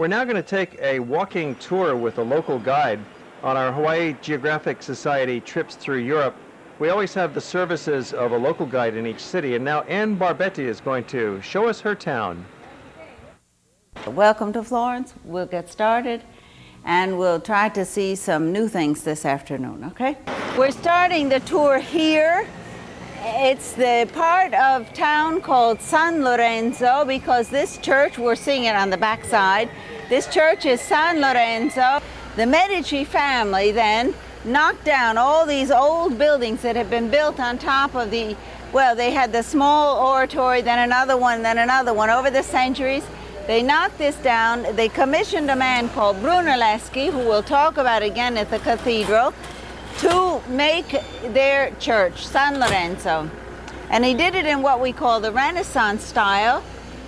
We're now going to take a walking tour with a local guide on our Hawaii Geographic Society trips through Europe. We always have the services of a local guide in each city, and now Ann Barbetti is going to show us her town. Welcome to Florence. We'll get started and we'll try to see some new things this afternoon, okay? We're starting the tour here. It's the part of town called San Lorenzo because this church, we're seeing it on the back side, this church is San Lorenzo. The Medici family then knocked down all these old buildings that had been built on top of the, well, they had the small oratory, then another one over the centuries. They knocked this down. They commissioned a man called Brunelleschi, who we'll talk about again at the cathedral, to make their church, San Lorenzo. And he did it in what we call the Renaissance style.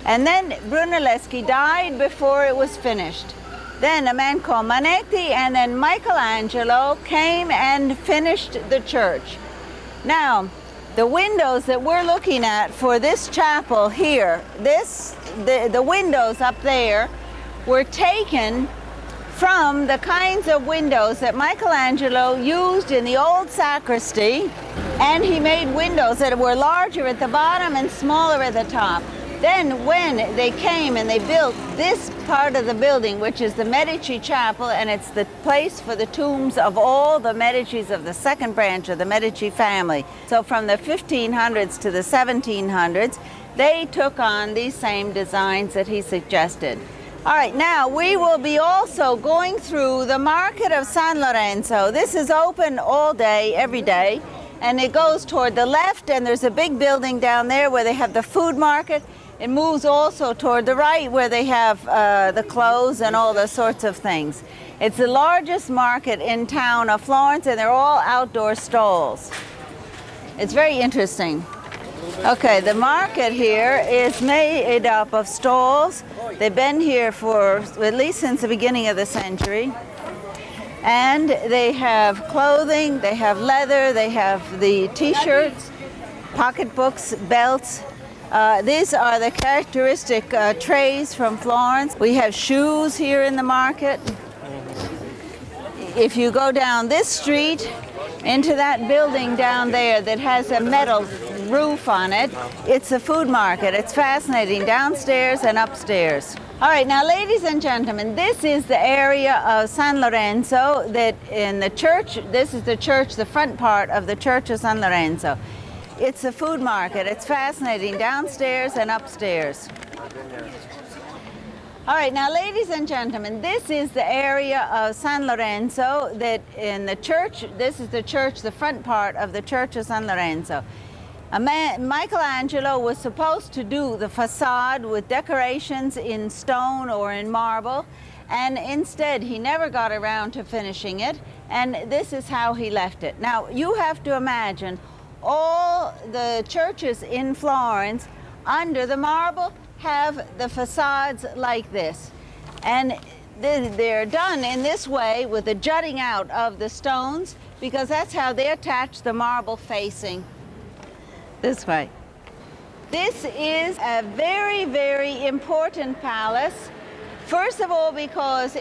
And then Brunelleschi died before it was finished. Then a man called Manetti and then Michelangelo came and finished the church. Now, the windows that we're looking at for this chapel here, the windows up there were taken from the kinds of windows that Michelangelo used in the old sacristy, and he made windows that were larger at the bottom and smaller at the top. Then when they came and they built this part of the building, which is the Medici Chapel, and it's the place for the tombs of all the Medicis of the second branch of the Medici family. So from the 1500s to the 1700s, they took on these same designs that he suggested. All right, now we will be also going through the market of San Lorenzo. This is open all day, every day, and it goes toward the left, and there's a big building down there where they have the food market. It moves also toward the right where they have the clothes and all the sorts of things. It's the largest market in town of Florence, and they're all outdoor stalls. It's very interesting. Okay, the market here is made up of stalls. They've been here for at least since the beginning of the century. And they have clothing, they have leather, they have the t-shirts, pocketbooks, belts. These are the characteristic trays from Florence. We have shoes here in the market. If you go down this street into that building down there that has a metal roof on it, it's a food market. It's fascinating, downstairs and upstairs. All right, now ladies and gentlemen, this is the area of San Lorenzo that in the church, this is the church, the front part of the church of San Lorenzo. It's a food market. It's fascinating, downstairs and upstairs. All right, now ladies and gentlemen, this is the area of San Lorenzo that in the church, this is the church, the front part of the church of San Lorenzo. Michelangelo was supposed to do the facade with decorations in stone or in marble, and instead he never got around to finishing it, and this is how he left it. Now, you have to imagine all the churches in Florence under the marble have the facades like this. And they're done in this way with the jutting out of the stones because that's how they attach the marble facing this way. This is a very, very important palace. First of all, because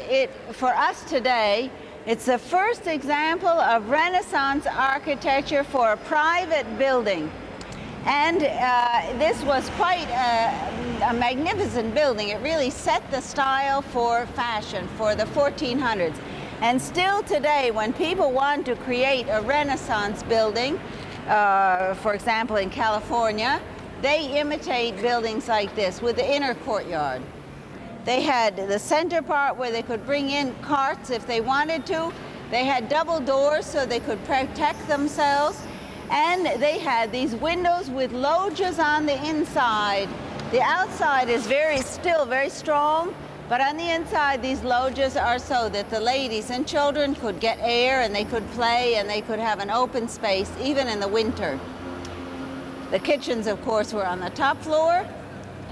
for us today, it's the first example of Renaissance architecture for a private building. And this was quite a magnificent building. It really set the style for fashion for the 1400s. And still today, when people want to create a Renaissance building, for example in California, they imitate buildings like this with the inner courtyard. They had the center part where they could bring in carts if they wanted to. They had double doors so they could protect themselves. And they had these windows with loggias on the inside. The outside is still very strong, but on the inside these loggias are so that the ladies and children could get air and they could play and they could have an open space even in the winter. The kitchens, of course, were on the top floor.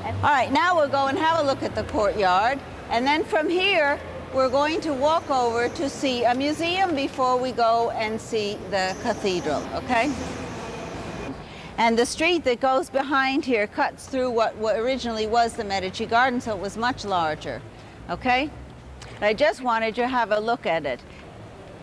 All right, now we'll go and have a look at the courtyard, and then from here we're going to walk over to see a museum before we go and see the cathedral, okay? And the street that goes behind here cuts through what originally was the Medici Garden, so it was much larger. okay? I just wanted you to have a look at it.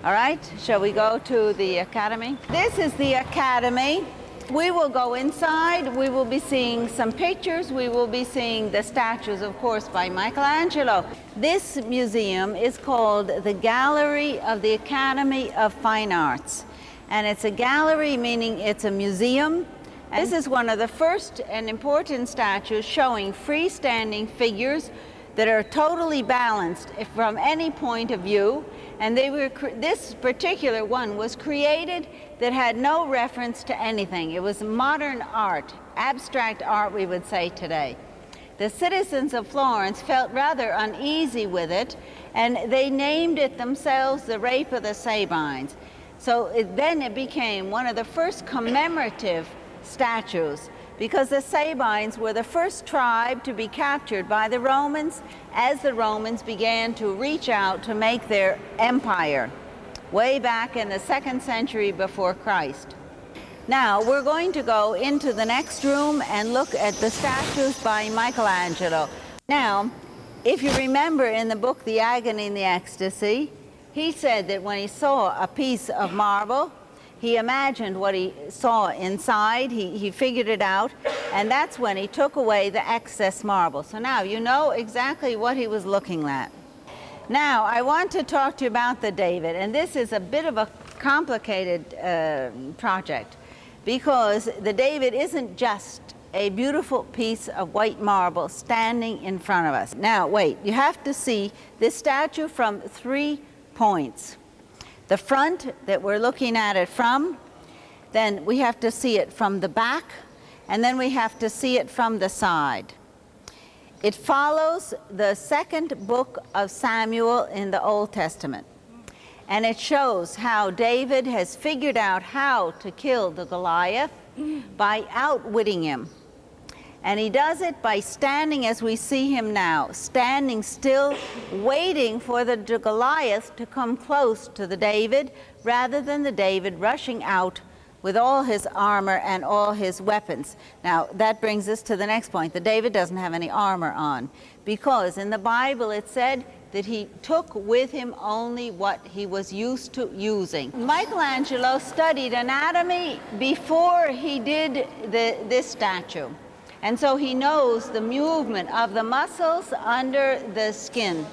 All right, shall we go to the Academy? This is the Academy. We will go inside. We will be seeing some pictures. We will be seeing the statues, of course, by Michelangelo. This museum is called the Gallery of the Academy of Fine Arts. And it's a gallery, meaning it's a museum. This is one of the first and important statues showing freestanding figures that are totally balanced from any point of view. And this particular one was created that had no reference to anything. It was modern art, abstract art, we would say today. The citizens of Florence felt rather uneasy with it, and they named it themselves the Rape of the Sabines. So then it became one of the first commemorative statues, because the Sabines were the first tribe to be captured by the Romans as the Romans began to reach out to make their empire way back in the 2nd century before Christ. Now we're going to go into the next room and look at the statues by Michelangelo. Now, if you remember in the book The Agony and the Ecstasy, he said that when he saw a piece of marble, he imagined what he saw inside, he figured it out, and that's when he took away the excess marble. So now you know exactly what he was looking at. Now I want to talk to you about the David, and this is a bit of a complicated project, because the David isn't just a beautiful piece of white marble standing in front of us. Now wait, you have to see this statue from 3 points. The front that we're looking at it from, then we have to see it from the back, and then we have to see it from the side. It follows the 2nd book of Samuel in the Old Testament, and it shows how David has figured out how to kill the Goliath by outwitting him. And he does it by standing, as we see him now, standing still, waiting for the Goliath to come close to the David, rather than the David rushing out with all his armor and all his weapons. Now, that brings us to the next point. The David doesn't have any armor on, because in the Bible it said that he took with him only what he was used to using. Michelangelo studied anatomy before he did this statue. And so he knows the movement of the muscles under the skin.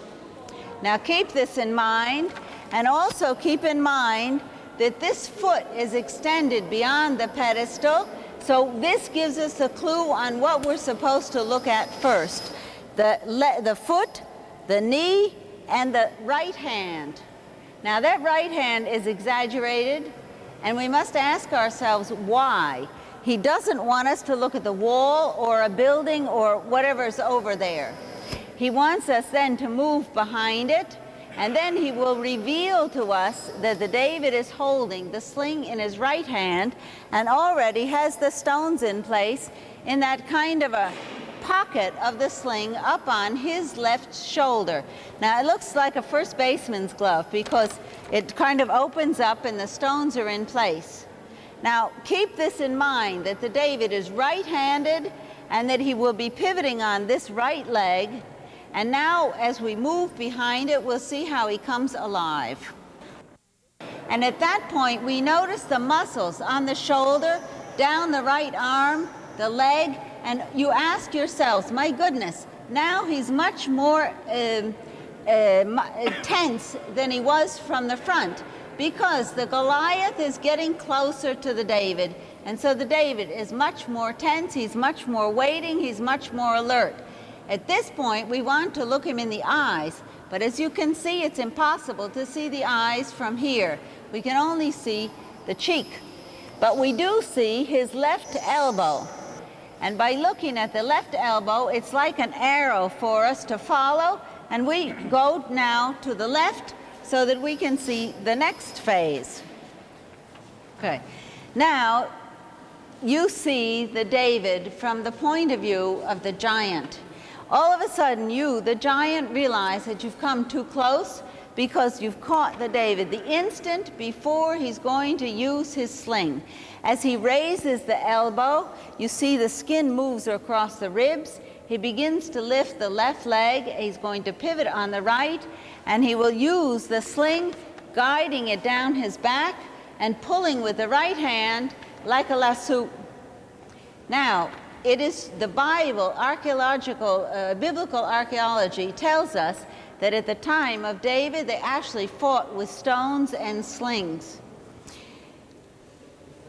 Now keep this in mind, and also keep in mind that this foot is extended beyond the pedestal, so this gives us a clue on what we're supposed to look at first. The foot, the knee, and the right hand. Now that right hand is exaggerated, and we must ask ourselves why. He doesn't want us to look at the wall or a building or whatever's over there. He wants us then to move behind it, and then he will reveal to us that the David is holding the sling in his right hand and already has the stones in place in that kind of a pocket of the sling up on his left shoulder. Now it looks like a first baseman's glove, because it kind of opens up and the stones are in place. Now, keep this in mind, that the David is right-handed and that he will be pivoting on this right leg. And now, as we move behind it, we'll see how he comes alive. And at that point, we notice the muscles on the shoulder, down the right arm, the leg, and you ask yourselves, my goodness, now he's much more tense than he was from the front, because the Goliath is getting closer to the David, and so the David is much more tense, he's much more waiting, he's much more alert. At this point, we want to look him in the eyes, but as you can see, it's impossible to see the eyes from here. We can only see the cheek, but we do see his left elbow. And by looking at the left elbow, it's like an arrow for us to follow, and we go now to the left, so that we can see the next phase. Okay, now you see the David from the point of view of the giant. All of a sudden you, the giant, realize that you've come too close, because you've caught the David the instant before he's going to use his sling. As he raises the elbow, you see the skin moves across the ribs, he begins to lift the left leg. He's going to pivot on the right, and he will use the sling, guiding it down his back and pulling with the right hand like a lasso. Now, it is the Bible, biblical archaeology tells us that at the time of David, they actually fought with stones and slings.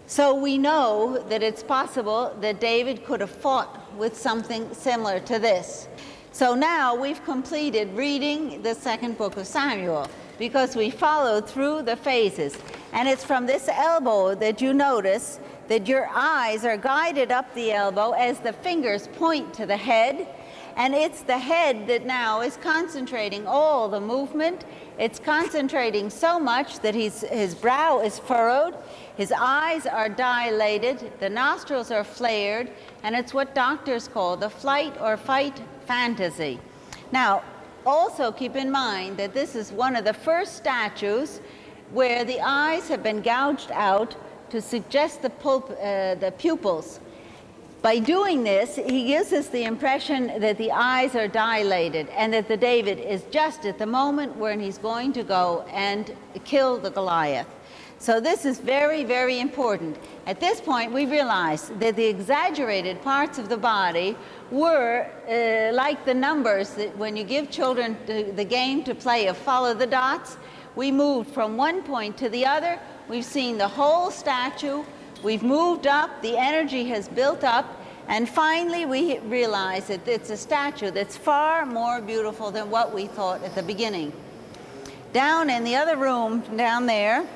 So we know that it's possible that David could have fought with something similar to this. So now we've completed reading the second book of Samuel because we followed through the phases. And it's from this elbow that you notice that your eyes are guided up the elbow as the fingers point to the head. And it's the head that now is concentrating all the movement. It's concentrating so much that his brow is furrowed, his eyes are dilated, the nostrils are flared, and it's what doctors call the flight or fight fantasy. Now, also keep in mind that this is one of the first statues where the eyes have been gouged out to suggest the pupils. By doing this, he gives us the impression that the eyes are dilated and that the David is just at the moment when he's going to go and kill the Goliath. So this is very, very important. At this point, we realize that the exaggerated parts of the body were like the numbers that when you give children the game to play of follow the dots, we moved from one point to the other. We've seen the whole statue. We've moved up, the energy has built up, and finally we realize that it's a statue that's far more beautiful than what we thought at the beginning. Down in the other room, down there,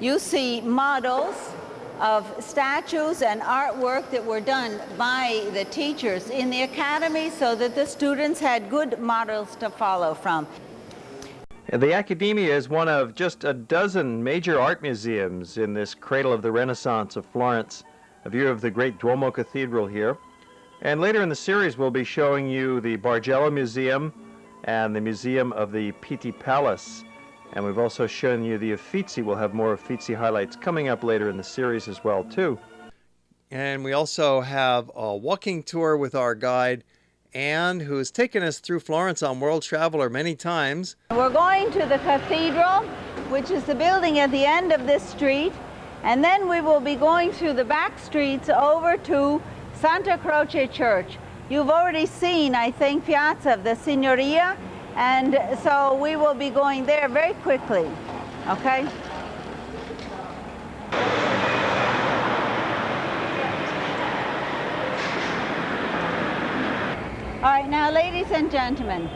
you see models of statues and artwork that were done by the teachers in the academy so that the students had good models to follow from. The Accademia is one of just a dozen major art museums in this cradle of the Renaissance of Florence, a view of the great Duomo Cathedral here. And later in the series, we'll be showing you the Bargello Museum and the Museum of the Pitti Palace. And we've also shown you the Uffizi. We'll have more Uffizi highlights coming up later in the series as well, too. And we also have a walking tour with our guide, Anne, who has taken us through Florence on World Traveler many times. We're going to the cathedral, which is the building at the end of this street, and then we will be going through the back streets over to Santa Croce Church. You've already seen, I think, Piazza della Signoria, and so we will be going there very quickly, okay? All right, now, ladies and gentlemen,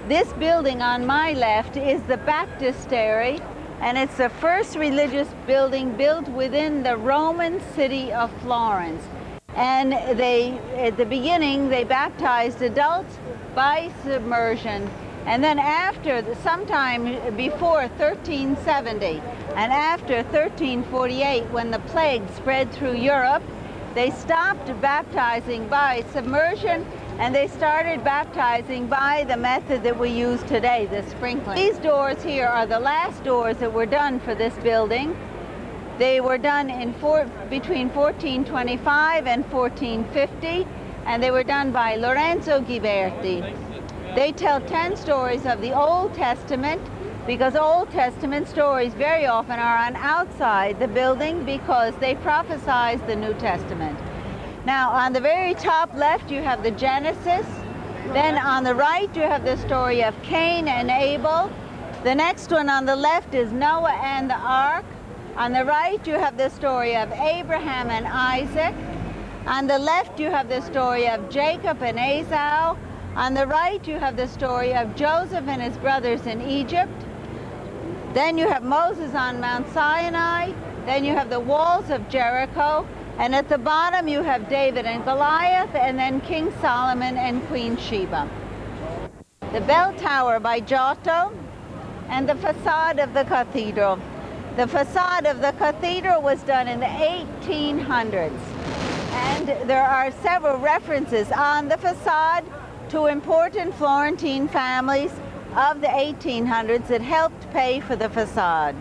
this building on my left is the Baptisery, and it's the first religious building built within the Roman city of Florence. And at the beginning, they baptized adults by submersion. And then sometime before 1370 and after 1348, when the plague spread through Europe, they stopped baptizing by submersion and they started baptizing by the method that we use today, the sprinkling. These doors here are the last doors that were done for this building. They were done between 1425 and 1450, and they were done by Lorenzo Ghiberti. They tell 10 stories of the Old Testament, because Old Testament stories very often are on outside the building because they prophesize the New Testament. Now, on the very top left, you have the Genesis. Then on the right, you have the story of Cain and Abel. The next one on the left is Noah and the Ark. On the right, you have the story of Abraham and Isaac. On the left, you have the story of Jacob and Esau. On the right, you have the story of Joseph and his brothers in Egypt. Then you have Moses on Mount Sinai. Then you have the walls of Jericho. And at the bottom, you have David and Goliath, and then King Solomon and Queen Sheba. The bell tower by Giotto, and the facade of the cathedral. The facade of the cathedral was done in the 1800s. And there are several references on the facade to important Florentine families of the 1800s that helped pay for the facade.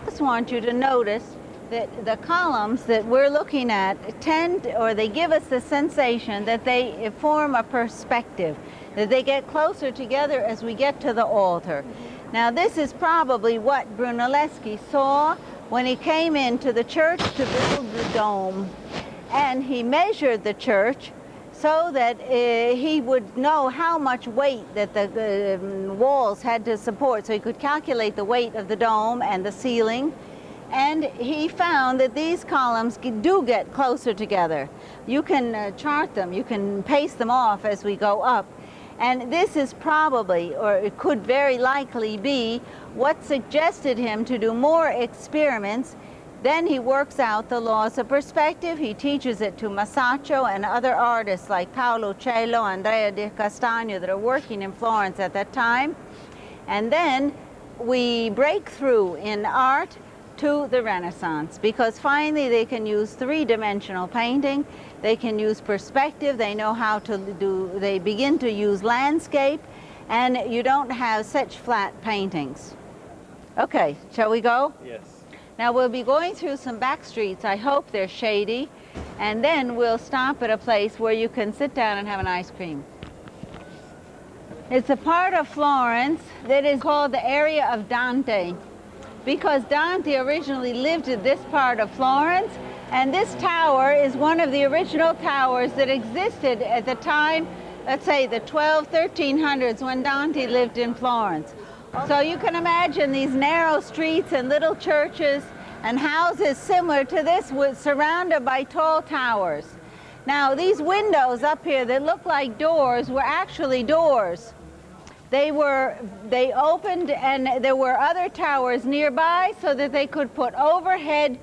I just want you to notice that the columns that we're looking at tend, or they give us the sensation that they form a perspective, that they get closer together as we get to the altar. Now this is probably what Brunelleschi saw when he came into the church to build the dome. And he measured the church so that he would know how much weight that the walls had to support, so he could calculate the weight of the dome and the ceiling. And he found that these columns do get closer together. You can chart them, you can pace them off as we go up. And this is probably, or it could very likely be, what suggested him to do more experiments. Then he works out the laws of perspective. He teaches it to Masaccio and other artists like Paolo Cello, Andrea di Castagno that are working in Florence at that time. And then we break through in art to the Renaissance, because finally they can use three-dimensional painting, they can use perspective, they know how to do, they begin to use landscape, and you don't have such flat paintings. Okay, shall we go? Yes. Now we'll be going through some back streets, I hope they're shady, and then we'll stop at a place where you can sit down and have an ice cream. It's a part of Florence that is called the area of Dante, because Dante originally lived in this part of Florence, and this tower is one of the original towers that existed at the time, let's say the 1300s, when Dante lived in Florence. So you can imagine these narrow streets and little churches and houses similar to this, surrounded by tall towers. Now these windows up here that look like doors were actually doors. They opened, and there were other towers nearby so that they could put overhead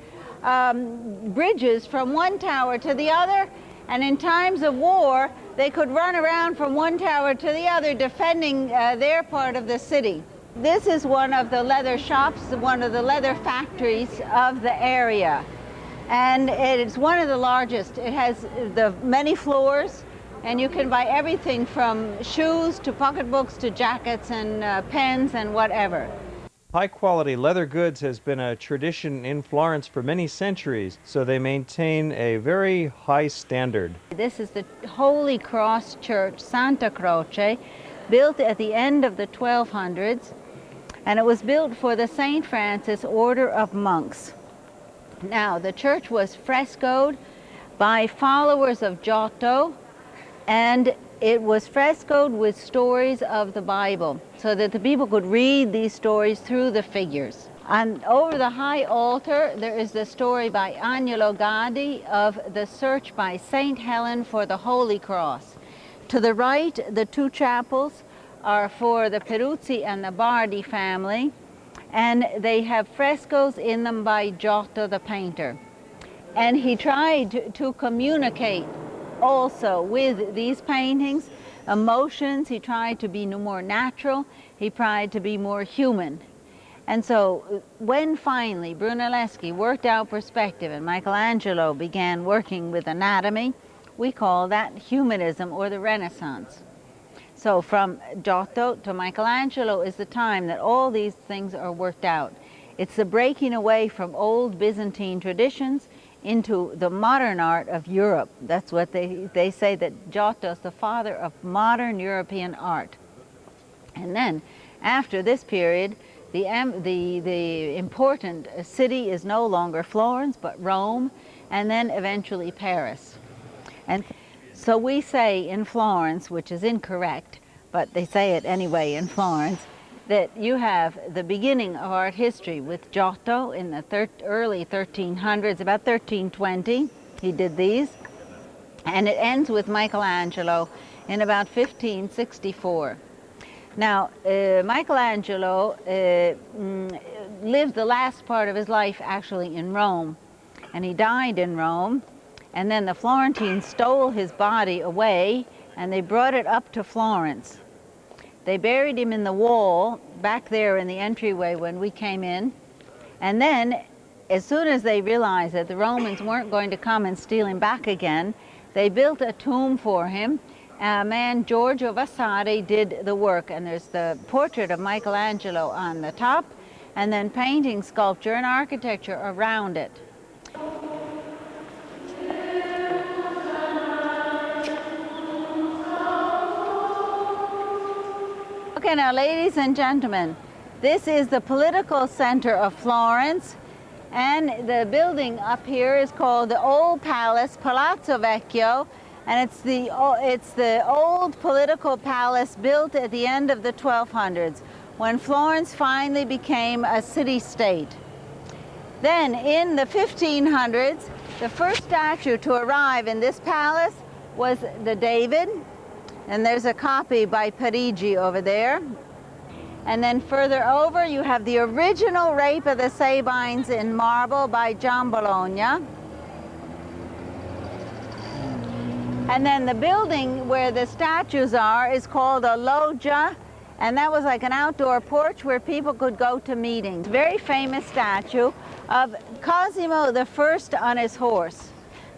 bridges from one tower to the other, and in times of war they could run around from one tower to the other defending their part of the city. This is one of the leather shops, one of the leather factories of the area, and it's one of the largest. It has the many floors, and you can buy everything from shoes to pocketbooks to jackets and pens and whatever. High-quality leather goods has been a tradition in Florence for many centuries, so they maintain a very high standard. This is the Holy Cross Church, Santa Croce, built at the end of the 1200s, and it was built for the St. Francis Order of Monks. Now, the church was frescoed by followers of Giotto, and it was frescoed with stories of the Bible so that the people could read these stories through the figures. And over the high altar there is the story by Agnolo Gaddi of the search by St. Helen for the Holy Cross. To the right, the two chapels are for the Peruzzi and the Bardi family, and they have frescoes in them by Giotto the painter. And he tried to communicate also with these paintings emotions. He tried to be more natural, he tried to be more human. And so when finally Brunelleschi worked out perspective and Michelangelo began working with anatomy, we call that humanism or the Renaissance. So from Giotto to Michelangelo is the time that all these things are worked out. It's the breaking away from old Byzantine traditions into the modern art of Europe. That's what they say, that Giotto is the father of modern European art. And then after this period, the important city is no longer Florence but Rome, and then eventually Paris. And so we say in Florence, which is incorrect, but they say it anyway in Florence, that you have the beginning of art history with Giotto in the early 1300s, about 1320, he did these, and it ends with Michelangelo in about 1564. Now, Michelangelo lived the last part of his life actually in Rome, and he died in Rome, and then the Florentines stole his body away, and they brought it up to Florence. They buried him in the wall back there in the entryway when we came in. And then, as soon as they realized that the Romans weren't going to come and steal him back again, they built a tomb for him. A man, Giorgio Vasari, did the work. And there's the portrait of Michelangelo on the top, and then painting, sculpture, and architecture around it. Okay, now ladies and gentlemen, this is the political center of Florence, and the building up here is called the Old Palace, Palazzo Vecchio, and it's the old political palace built at the end of the 1200s, when Florence finally became a city-state. Then in the 1500s, the first statue to arrive in this palace was the David, and there's a copy by Parigi over there. And then further over, you have the original Rape of the Sabines in marble by John Bologna. And then the building where the statues are is called a loggia, and that was like an outdoor porch where people could go to meetings. Very famous statue of Cosimo I on his horse.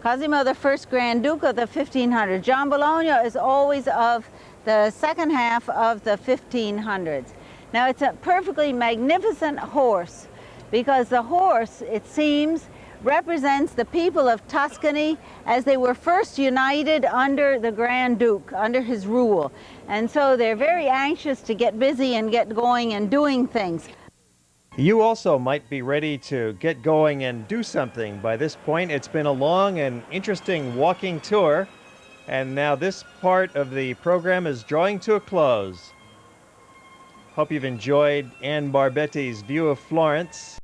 Cosimo I, Grand Duke of the 1500s. John Bologna is always of the second half of the 1500s. Now, it's a perfectly magnificent horse, because the horse, it seems, represents the people of Tuscany as they were first united under the Grand Duke, under his rule. And so they're very anxious to get busy and get going and doing things. You also might be ready to get going and do something. By this point, it's been a long and interesting walking tour, and now this part of the program is drawing to a close. Hope you've enjoyed Ann Barbetti's view of Florence.